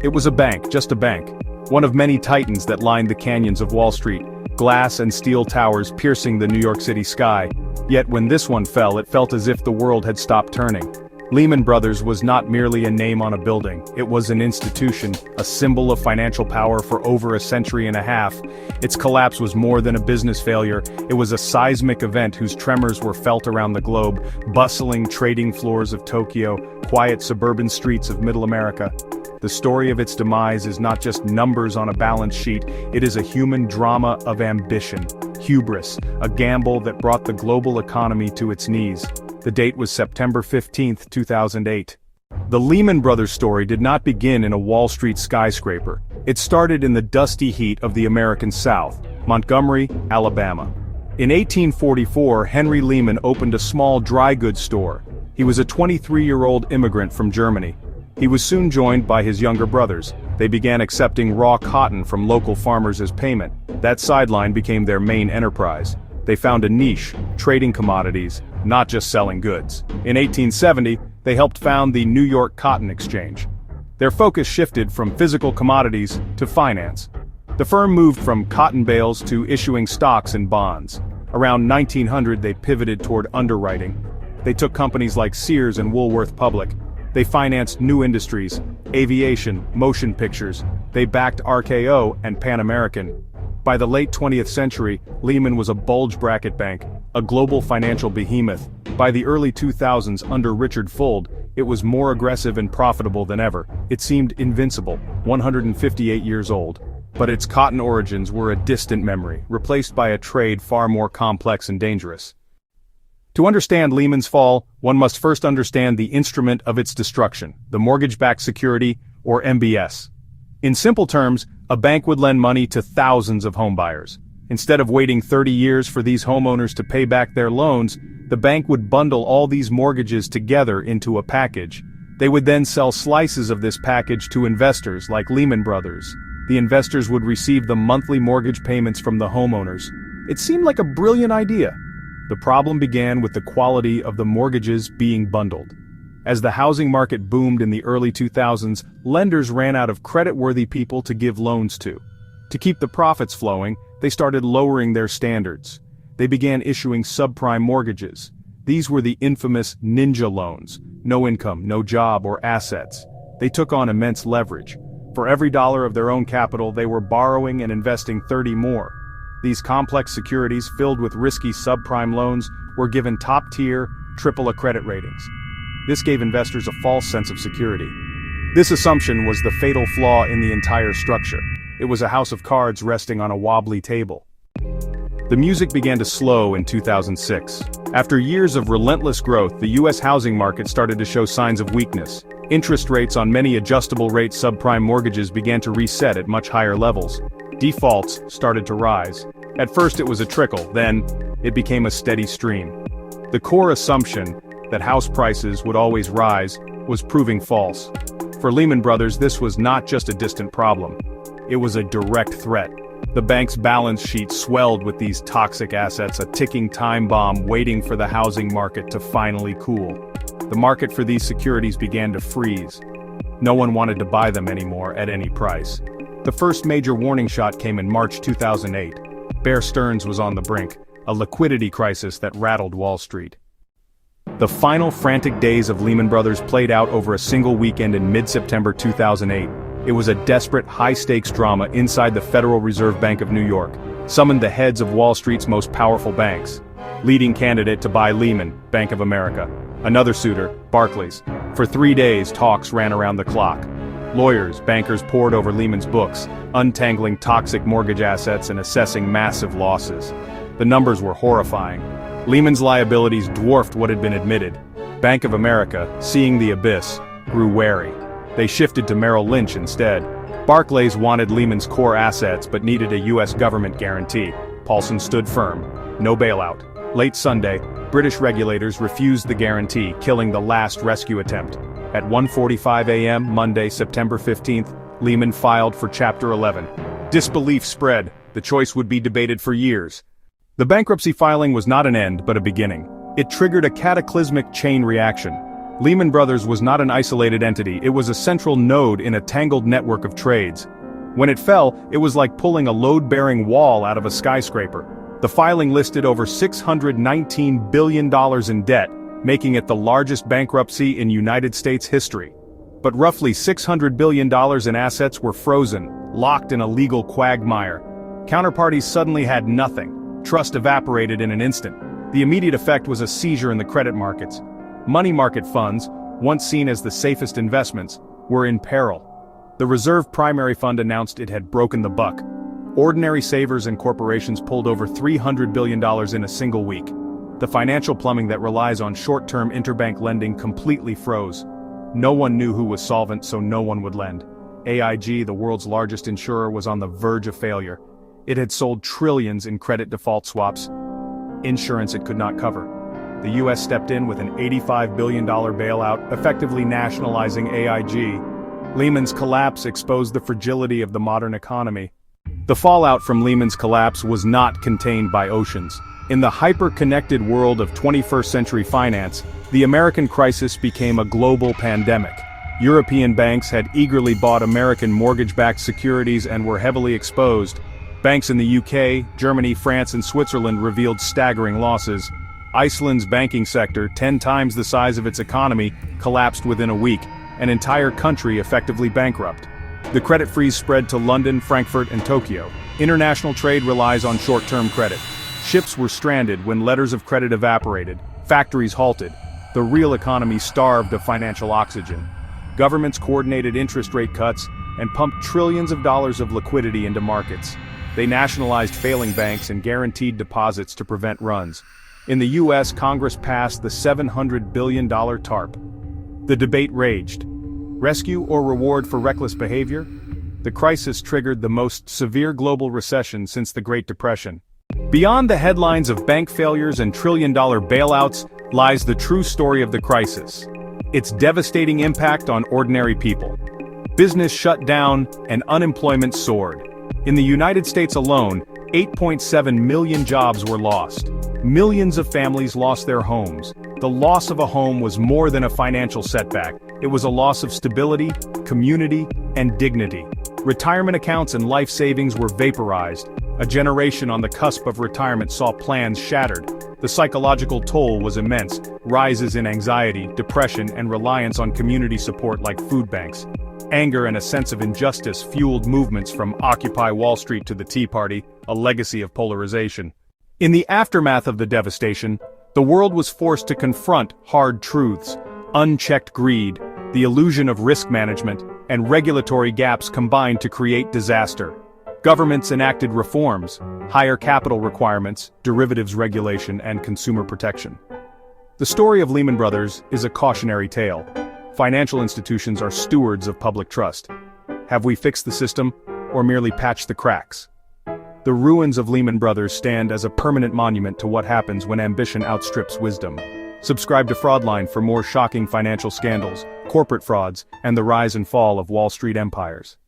It was a bank, just a bank. One of many titans that lined the canyons of Wall Street, glass and steel towers piercing the New York City sky. Yet when this one fell, it felt as if the world had stopped turning. Lehman Brothers was not merely a name on a building, it was an institution, a symbol of financial power for over a century and a half. Its collapse was more than a business failure, it was a seismic event whose tremors were felt around the globe, bustling trading floors of Tokyo, quiet suburban streets of Middle America. The story of its demise is not just numbers on a balance sheet, it is a human drama of ambition, hubris, a gamble that brought the global economy to its knees. The date was September 15, 2008. The Lehman Brothers story did not begin in a Wall Street skyscraper. It started in the dusty heat of the American South, Montgomery, Alabama. In 1844, Henry Lehman opened a small dry goods store. He was a 23-year-old immigrant from Germany. He was soon joined by his younger brothers. They began accepting raw cotton from local farmers as payment. That sideline became their main enterprise. They found a niche, trading commodities, not just selling goods. In 1870, they helped found the New York Cotton Exchange. Their focus shifted from physical commodities to finance. The firm moved from cotton bales to issuing stocks and bonds. Around 1900, they pivoted toward underwriting. They took companies like Sears and Woolworth public. They financed new industries, aviation, motion pictures. They backed RKO and Pan American. By the late 20th century, Lehman was a bulge bracket bank, a global financial behemoth. By the early 2000s under Richard Fuld, it was more aggressive and profitable than ever. It seemed invincible, 158 years old. But its cotton origins were a distant memory, replaced by a trade far more complex and dangerous. To understand Lehman's fall, one must first understand the instrument of its destruction, the mortgage-backed security, or MBS. In simple terms, a bank would lend money to thousands of homebuyers. Instead of waiting 30 years for these homeowners to pay back their loans, the bank would bundle all these mortgages together into a package. They would then sell slices of this package to investors like Lehman Brothers. The investors would receive the monthly mortgage payments from the homeowners. It seemed like a brilliant idea. The problem began with the quality of the mortgages being bundled. As the housing market boomed in the early 2000s, lenders ran out of credit-worthy people to give loans to. To keep the profits flowing, they started lowering their standards. They began issuing subprime mortgages. These were the infamous ninja loans, no income, no job or assets. They took on immense leverage. For every dollar of their own capital, they were borrowing and investing 30 more. These complex securities filled with risky subprime loans were given top-tier, triple-A credit ratings. This gave investors a false sense of security. This assumption was the fatal flaw in the entire structure. It was a house of cards resting on a wobbly table. The music began to slow in 2006. After years of relentless growth, the U.S. housing market started to show signs of weakness. Interest rates on many adjustable-rate subprime mortgages began to reset at much higher levels. Defaults started to rise. At first it was a trickle, then it became a steady stream. The core assumption that house prices would always rise was proving false. For Lehman Brothers, this was not just a distant problem. It was a direct threat. The bank's balance sheet swelled with these toxic assets, a ticking time bomb waiting for the housing market to finally cool. The market for these securities began to freeze. No one wanted to buy them anymore at any price. The first major warning shot came in March 2008. Bear Stearns was on the brink, a liquidity crisis that rattled Wall Street. The final frantic days of Lehman Brothers played out over a single weekend in mid-September 2008. It was a desperate, high-stakes drama inside the Federal Reserve Bank of New York, summoned the heads of Wall Street's most powerful banks. Leading candidate to buy Lehman, Bank of America. Another suitor, Barclays. For 3 days, talks ran around the clock. Lawyers, bankers pored over Lehman's books, untangling toxic mortgage assets and assessing massive losses. The numbers were horrifying. Lehman's liabilities dwarfed what had been admitted. Bank of America, seeing the abyss, grew wary. They shifted to Merrill Lynch instead. Barclays wanted Lehman's core assets but needed a U.S. government guarantee. Paulson stood firm. No bailout. Late Sunday, British regulators refused the guarantee, killing the last rescue attempt. At 1:45 a.m. Monday, September 15th, Lehman filed for Chapter 11. Disbelief spread. The choice would be debated for years. The bankruptcy filing was not an end but a beginning. It triggered a cataclysmic chain reaction. Lehman Brothers was not an isolated entity, it was a central node in a tangled network of trades. When it fell, it was like pulling a load-bearing wall out of a skyscraper. The filing listed over $619 billion in debt, making it the largest bankruptcy in United States history. But roughly $600 billion in assets were frozen, locked in a legal quagmire. Counterparties suddenly had nothing. Trust evaporated in an instant. The immediate effect was a seizure in the credit markets. Money market funds, once seen as the safest investments, were in peril. The Reserve Primary Fund announced it had broken the buck. Ordinary savers and corporations pulled over $300 billion in a single week. The financial plumbing that relies on short-term interbank lending completely froze. No one knew who was solvent, so no one would lend. AIG, the world's largest insurer, was on the verge of failure. It had sold trillions in credit default swaps. Insurance it could not cover. The US stepped in with an $85 billion bailout, effectively nationalizing AIG. Lehman's collapse exposed the fragility of the modern economy. The fallout from Lehman's collapse was not contained by oceans. In the hyper-connected world of 21st century finance, the American crisis became a global pandemic. European banks had eagerly bought American mortgage-backed securities and were heavily exposed. Banks in the UK, Germany, France, and Switzerland revealed staggering losses. Iceland's banking sector, 10 times the size of its economy, collapsed within a week, an entire country effectively bankrupt. The credit freeze spread to London, Frankfurt, and Tokyo. International trade relies on short-term credit. Ships were stranded when letters of credit evaporated. Factories halted. The real economy starved of financial oxygen. Governments coordinated interest rate cuts and pumped trillions of dollars of liquidity into markets. They nationalized failing banks and guaranteed deposits to prevent runs. In the US, Congress passed the $700 billion TARP. The debate raged. Rescue or reward for reckless behavior? The crisis triggered the most severe global recession since the Great Depression. Beyond the headlines of bank failures and trillion-dollar bailouts lies the true story of the crisis. Its devastating impact on ordinary people. Business shut down and unemployment soared. In the United States alone, 8.7 million jobs were lost. Millions of families lost their homes. The loss of a home was more than a financial setback. It was a loss of stability, community, and dignity. Retirement accounts and life savings were vaporized. A generation on the cusp of retirement saw plans shattered. The psychological toll was immense. Rises in anxiety, depression, and reliance on community support like food banks. Anger and a sense of injustice fueled movements from Occupy Wall Street to the Tea Party, a legacy of polarization. In the aftermath of the devastation, the world was forced to confront hard truths. Unchecked greed, the illusion of risk management, and regulatory gaps combined to create disaster. Governments enacted reforms, higher capital requirements, derivatives regulation, and consumer protection. The story of Lehman Brothers is a cautionary tale. Financial institutions are stewards of public trust. Have we fixed the system, or merely patched the cracks? The ruins of Lehman Brothers stand as a permanent monument to what happens when ambition outstrips wisdom. Subscribe to Fraudline for more shocking financial scandals, corporate frauds, and the rise and fall of Wall Street empires.